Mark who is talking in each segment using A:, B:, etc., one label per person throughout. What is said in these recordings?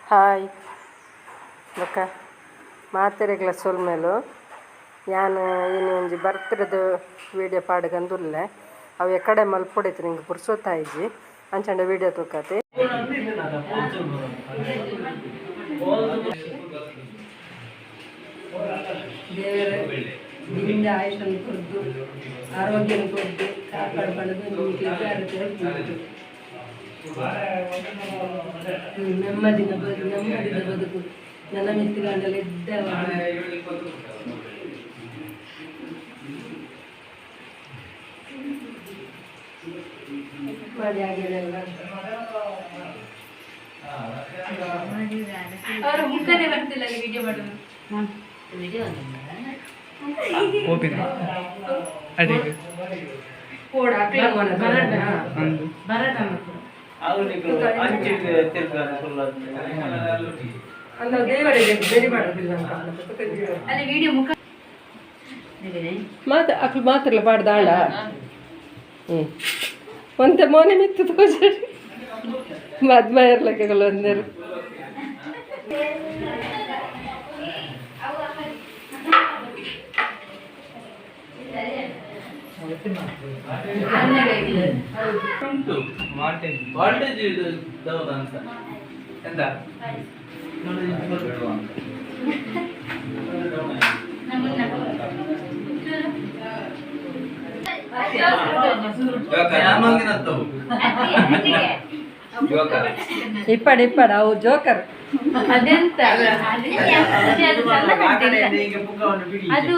A: Hi ಬೊಕ್ಕ ಮಾತೆರೆಗ್ಲ ಸೊಲ್ಮೆಲು ಯಾನು ಇನ್ನು ಒಂಜಿ ಬರ್ತ್ಡೇದು ವೀಡಿಯೋ ಪಾಡ್ಗಂದುಲ್ಲೆ ಅವು ಎಕಡೆ ಮಲ್ಪೊಡೈತೆ ನಿಂಗೆ ಪುರ್ಸೊತ್ತಾಯಿಜಿ ಅಂಚಂಡ ವೀಡಿಯೋ ತೂಕತೆ
B: ನಿಂದ ಆಯುಷನ್ನು ಕೊದ್ದು ಆರೋಗ್ಯನ ಕೊದ್ದು ಕಾಪಾಡ್ಕೊಳ್ಳೋದು ನೆಮ್ಮದಿನ ಬದುಕು ನನ್ನ ಮಿತ್ತಿಗಂಡಲ್ಲ ಇದ್ದ ಮಾಡಿ ಆಗಿದೆಲ್ಲ
C: ಅವರು ಮುಖನೇ ಬರ್ತಿಲ್ಲ ವಿಡಿಯೋ ಮಾಡೋದು ವಿಡಿಯೋ
D: ಓಪನ್ ಅಡಿಗೆ
B: ಕೋಡ ಕ್ಲಬ್ ಬರಡ ಬರಡ
D: ಅವನಿಗೆ ಅಂಚೆ ತಿರ್ಗಾನ ಫುಲ್
B: ಅಂದ ದೇವರಿಗೆ ಬೇರೆ ಮಾಡೋದಿಲ್ಲ
C: ಅಲ್ಲಿ ವಿಡಿಯೋ ಮುಖ
A: ಮಾತು ಅಕ್ಲು ಮಾತ್ರಲ್ಲ ಪಾಡ್ದಾಳ ಒಂತೆ ಮೋನೆ ಮಿತ್ತು ತೋಜಿ ಮದ್ಮ ಇರ್ಲಕ್ಕಗಳು ಒಂದೇರು
D: ವಾಲ್ಟೇಜ್ ಡೌನ್ ಅಂತ ಎಂತ
A: ಇಪ್ಪಡ್ ಅವು ಜೋಕರ್
C: ಅದೆಂತ ಅದು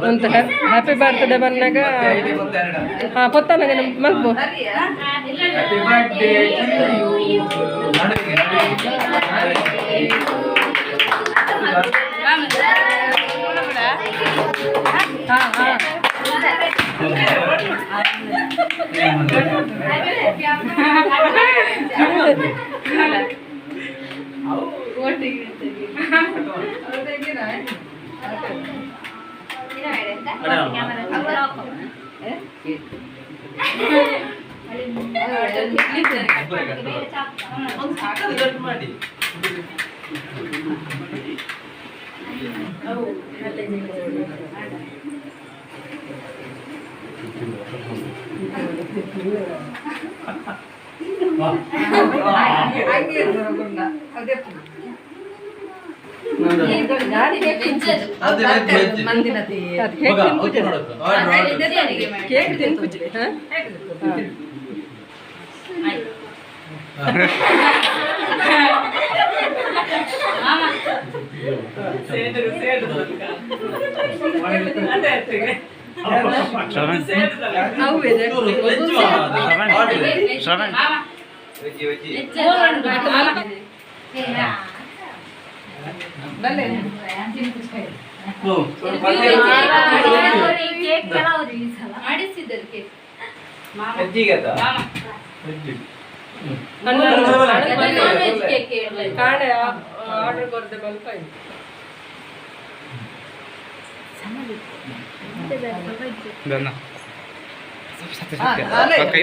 A: ಅಂತ ಹ್ಯಾಪಿ ಬರ್ತ್ಡೇ ಬಂದಾಗ ಹಾಂ ಪೊತ್ತನಾಗ ಮಲ್ಪು ಹಾಂ ಹಾಂ
D: ಮಾಡಿ ಆರ್ಡರ್ ಕೊರತೆ ಮಲ್ಪ ಕೈ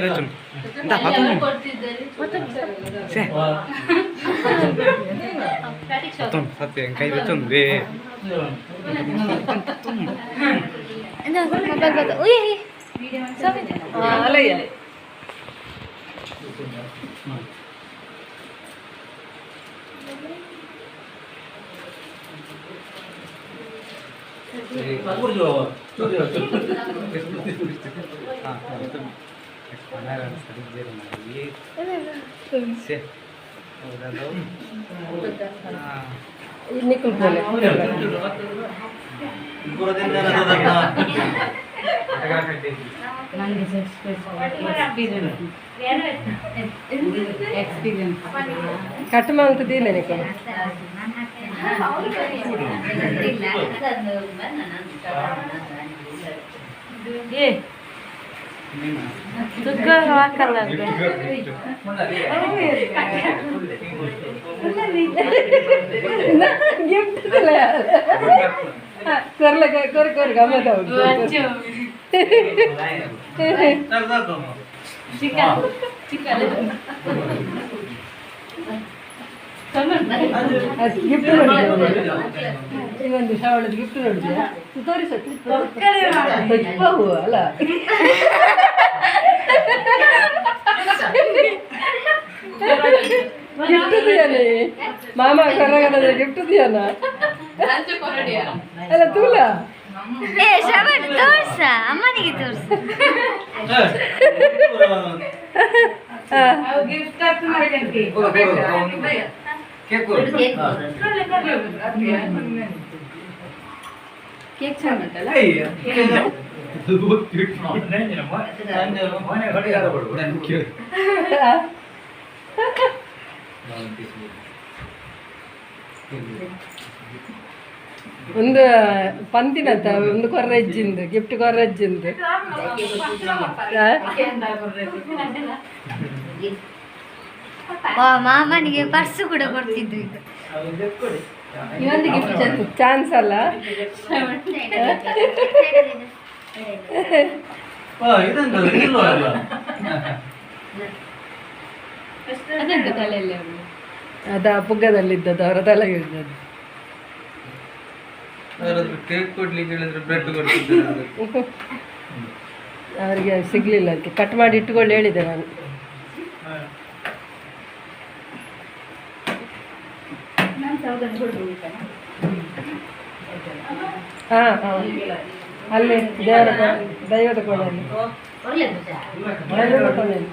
D: ಸತ್ಯ ಕೈ ಬೇ
A: ಅಲಯ್ಯ ನಿಕ್ಕಲ್ ಬೋಲೆ ಕಟ್ ಮಾಡ್ತಿದ್ದಿಲ್ಲ ನಿಕ್ಕ ಗಮ್ಮತ್ತ
C: ಚಿಕನ್ ಚಿಕನ್
A: ಅದು ಗಿಫ್ಟ್ ಇನ್ನೊಂದು ಶ್ರಾವಣದ ಗಿಫ್ಟ್ ನೋಡಿದ್ಯಾ ತೋರಿಸು ಅಲ್ಲ ಗಿಫ್ಟ್ ದಿಯಾನೆ ಮಾಮ ಕರ್ನಾಟಕದ ಗಿಫ್ಟ್ ದಿಯಾನ ಅಲ್ಲ ತೂಲ
E: ತೋರ್ಸ ಅಮ್ಮನಿಗೆ ತೋರ್ಸ
C: ಕೇಕ್ ಚೆನ್ನಾಗಿ ಉಂಟಲ್ಲ
A: ಒಂದು ಪಂತಿನತ್ತ ಒಂದು ಕೊರ್ರಜ್ಜಿಂದು ಗಿಫ್ಟ್ ಕೊರ್ರಜ್ಜಿಂದು
E: ಮಾಮನಿಗೆ ಪರ್ಸು ಕೂಡ ಕೊಡ್ತಿದ್ರು ಈಗ
A: ಇನ್ನೊಂದು ಗಿಫ್ಟ್ ಚಾನ್ಸ್ ಅಲ್ಲ
C: ಅದುಂಟು ತಲೆಯಲ್ಲಿ ಅವಳು
A: ಅದ ಪುಗ್ಗದಲ್ಲಿದ್ದದ್ದು ಅವರ ತಲೆಗೆ ಇದ್ದದ್ದು
D: ಕೇಕ್ ಕೊಡ್ಲಿಕ್ಕೆ ಹೇಳಿದ್ರೆ ಬ್ರೆಡ್ ಕೊಡ್ತಿದ್ದಾರೆ
A: ಅವರಿಗೆ ಸಿಗ್ಲಿಲ್ಲ ಅದಕ್ಕೆ ಕಟ್ ಮಾಡಿ ಇಟ್ಟುಕೊಂಡು ಹೇಳಿದೆ ನಾನು ಹಾಂ ಹಾಂ ಅಲ್ಲಿ ದೈವದ ಕೋಣೆಯಲ್ಲಿ ದೈವದ ಕೋಣೆಯಲ್ಲಿ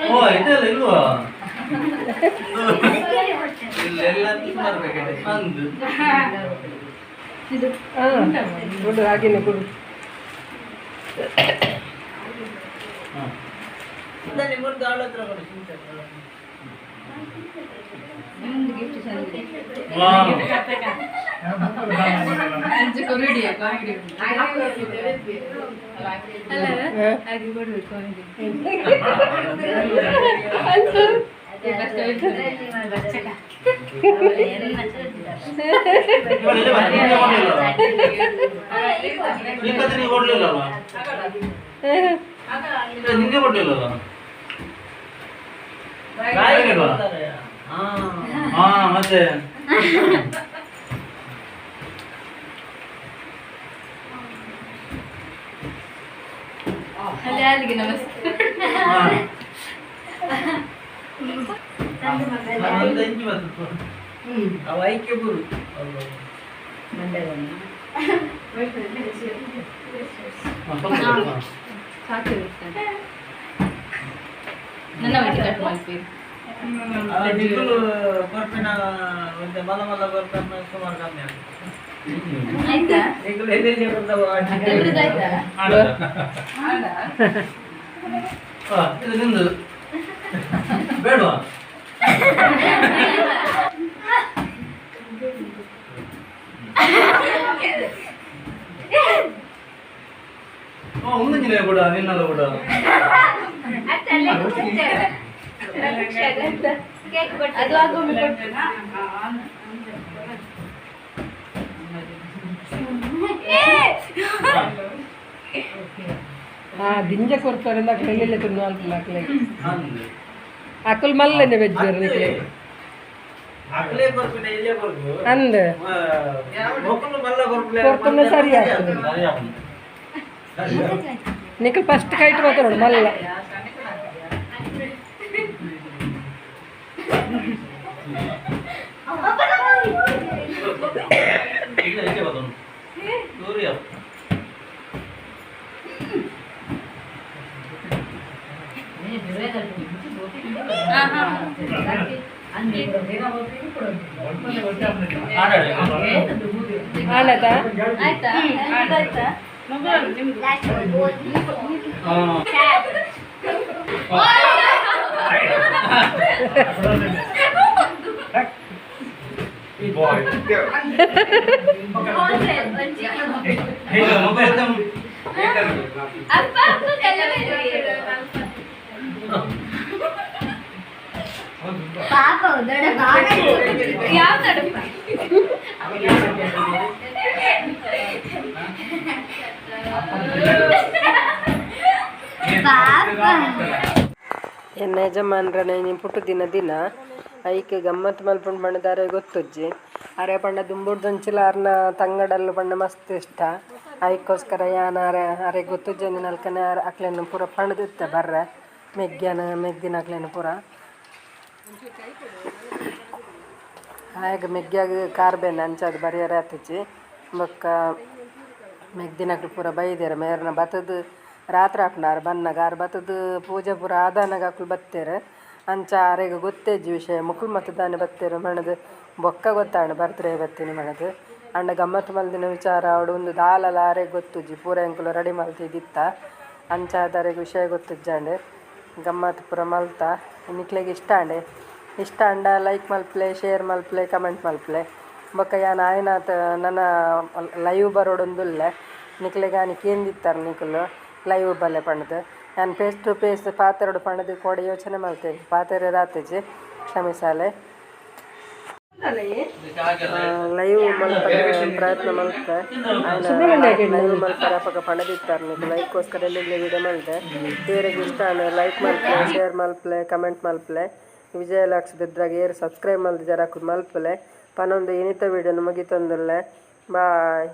D: ಓ ಇದೆಲ್ಲ ಇಲ್ವಾ ಇಲ್ಲೆಲ್ಲ ಅಂದು
A: ಹಾಂ ಕೊಡು ಹಾಗೇನೆ ಕೊಡು
C: ಒಂದು ಗಿಫ್ಟ್ ಚೆನ್ನಾಗಿದೆ ಹಾಗೆ ಕೊಡ್ಬೇಕು
D: ನಿಂಗೆ ಕೊಡ್ಲಿಲ್ಲ ಹಾ ಮತ್ತೆ
C: ಅಲ್ಲಿ ಅಲ್ಲಿಗೆ ನಮಸ್ತೆ
D: ಐಕ್ಯ ಬರು
C: ನನ್ನ ಒಟ್ಟಿಗೆ ಕಟ್ ಮಾಡ್ತೀವಿ ಆಯ್ತಾ
D: ಬೇಡವಾ ಒಂದಿನ ಕೂಡ ನಿನ್ನಲ್ಲ ಕೂಡ
C: ಅದು ಆಗೊಮ್ಮೆ
A: ದಿಂಜ ಕೊಡ್ತಾರೆ ಕೈಯಲ್ಲಿ ತಿನ್ನು ಅಲ್ಪಲ್ಲ ಅಕ್ಕಲ್ ಮಲ್ಲೆನೆ ವೆಜ್ ಬೇರೆ ಅಂದ ಕೊಡ್ತಾನೆ ಸರಿ ಆಗ್ತದೆ ನಿಖಲ್ ಫಸ್ಟ್ ಕೈಟ್ ಮಾತ್ರ ನೋಡು ಮಲ್ಲ ಆಡತಾ
C: ಆಯ್ತಾ ಆಯ್ತಾ
E: ಪಾಪ
C: ಯಾವ
A: ಎನ್ನ ಯಜಮಾನ್ರನೆ ನೀನು ಪುಟ್ಟು ದಿನ ಐಕೆ ಗಮ್ಮತ್ತು ಮಲ್ಪುಂಡು ಪಂಡದಾರೆ ಗೊತ್ತುಜ್ಜಿ ಅರೆ ಪಂಡ ದುಂಬುಡ್ದಂಚಿಲ ಅರ್ನ ತಂಗಡಲ್ಲು ಪಂಡ ಮಸ್ತ್ ಇಷ್ಟ ಐಕೋಸ್ಕರ ಯಾನ ಅರೆ ಗೊತ್ತುಜ್ಜಿ ನಲ್ಕನೆ ಅಕ್ಲೆನ್ನು ಪೂರ ಪಣದಿತ್ತೆ ಬರ್ರೆ ಮೆಗ್ದಿನ ಅಕ್ಲೆನ್ನು ಪೂರ ಹಾಗೆ ಮೆಗ್ಗಿಯಾಗ ಕಾರ್ಬೇನೆ ಅಂಚದು ಬರಿಯರೆ ಆತಿಚ್ಚಿ ಬೊಕ್ಕ ಮೆಗ್ದಿನಕ್ಲು ಪೂರ ಬೈದೇರೆ ಮೇರ್ನ ಬತ್ತದ ರಾತ್ರಿ ಹಾಕ್ನಾರು ಬನ್ನಾಗ ಆರು ಬತ್ತದ ಪೂಜೆ ಪೂರ ಆದಾನಾಗ ಹಾಕ್ಲು ಬತ್ತೇರೆ ಅಂಚ ಆರೆಗೆ ಗೊತ್ತೇಜಿ ವಿಷಯ ಮುಕ್ಳು ಮತ್ತು ದಾನೆ ಬತ್ತೇರು ಮಣದು ಬೊಕ್ಕ ಗೊತ್ತಾಂಡು ಬರ್ತ್ಡೇ ಬತ್ತೀನಿ ಮಣದು ಅಂಡ ಗಮ್ಮತ್ತು ಮಲ್ದಿನ ವಿಚಾರ ಅವಡು ಒಂದು ದಾಲಲ ಆರೆಗೆ ಗೊತ್ತುಜ್ಜಿ ಪೂರ ಎಂಕುಲು ರೆಡಿ ಮಲ್ತಿದ್ದಿತ್ತ ಅಂಚ ಆದಾರೆಗೆ ವಿಷಯ ಗೊತ್ತುಜ್ಜಾಂಡೆ ಗಮ್ಮತ್ತು ಪೂರ ಮಲ್ತ ನಿಕ್ಲೆಗೆ ಇಷ್ಟ ಅಂಡ ಲೈಕ್ ಮಲ್ಪ್ಲೆ ಶೇರ್ ಮಲ್ಪ್ಲೆ ಕಮೆಂಟ್ ಮಲ್ಪ್ಲೆ ಬೊಕ್ಕ ಯಾನ್ ಆಯ್ನಾತ ನನ್ನ ಲೈವ್ ಬರೋಡೊಂದುಲ್ಲೆ ನಿಕ್ಲೆಗೆ ಆನಿಕ್ ಏಂದಿತ್ತಾರೆ ನಿಕ್ಲು ಲೈವ್ ಬಲ್ಲೆ ಪಣದು ನಾನು ಫೇಸ್ ಟು ಫೇಸ್ ಪಾತೆರಡು ಪಣದು ಕೂಡ ಯೋಚನೆ ಮಾಡ್ತೇನೆ ಪಾತೆರೆ ರಾತ್ರಿ ಕ್ಷಮಿಸಾಲೆ ಲೈವ್ ಮಲ್ಪನೆ ಪ್ರಯತ್ನ ಮಲ್ತೆ ಲೈವ್ ಮಲ್ಪರೆ ಅಪಗ ಪಣದಿತ್ತಾರೆ ನೀವು ಲೈಕ್ಗೋಸ್ಕರ ಎಲ್ಲಿ ವಿಡಿಯೋ ಮಲ್ದೆ ಬೇರೆಗೆ ಇಷ್ಟ ಲೈಕ್ ಮಲ್ಪಲೆ ಶೇರ್ ಮಲ್ಪಲೆ ಕಮೆಂಟ್ ಮಲ್ಪಲೆ ವಿಜಯಲಕ್ಷ್ಮಿ ಬಿದ್ರಾಗ ಏರು ಸಬ್ಸ್ಕ್ರೈಬ್ ಮಲ್ದಿದ್ದಾರೆ ಮಲ್ಪಲೆ ಪನೊಂದು ಇನಿತ ವಿಡಿಯೋ ಮುಗಿತೊಂದುಲ್ಲೆ ಬಾಯ್.